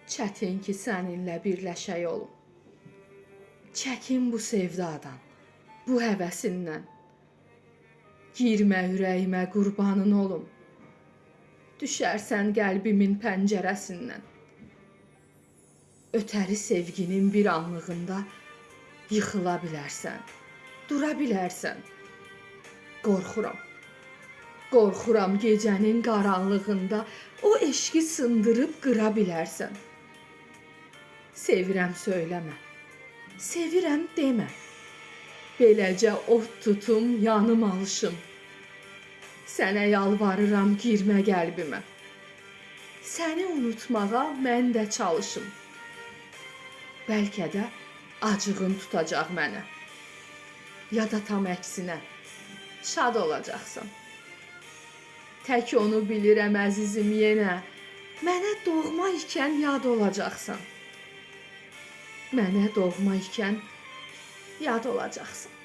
Çətin ki səninlə birləşək olum. Çəkin bu sevdadan, bu həvəsindən. Girmə ürəyimə qurbanın olum. Düşərsən qəlbimin pəncərəsindən. Ötəri sevginin bir anlığında yıxıla bilərsən, dura bilərsən. Qorxuram. Qorxuram gecənin qaranlığında o eşqi sındırıb qıra bilərsən. Sevirəm söyləmə, sevirəm demə. Beləcə ot tutum, yanım alışım. Sənə yalvarıram girmə qəlbimə. Səni unutmağa mən də çalışım. Bəlkə də acığın tutacaq mənə. Ya da tam əksinə, şad olacaqsan. Tək onu bilirəm əzizim yenə, mənə doğma ikən yad olacaqsan. Mənə doğma ikən yad olacaqsan.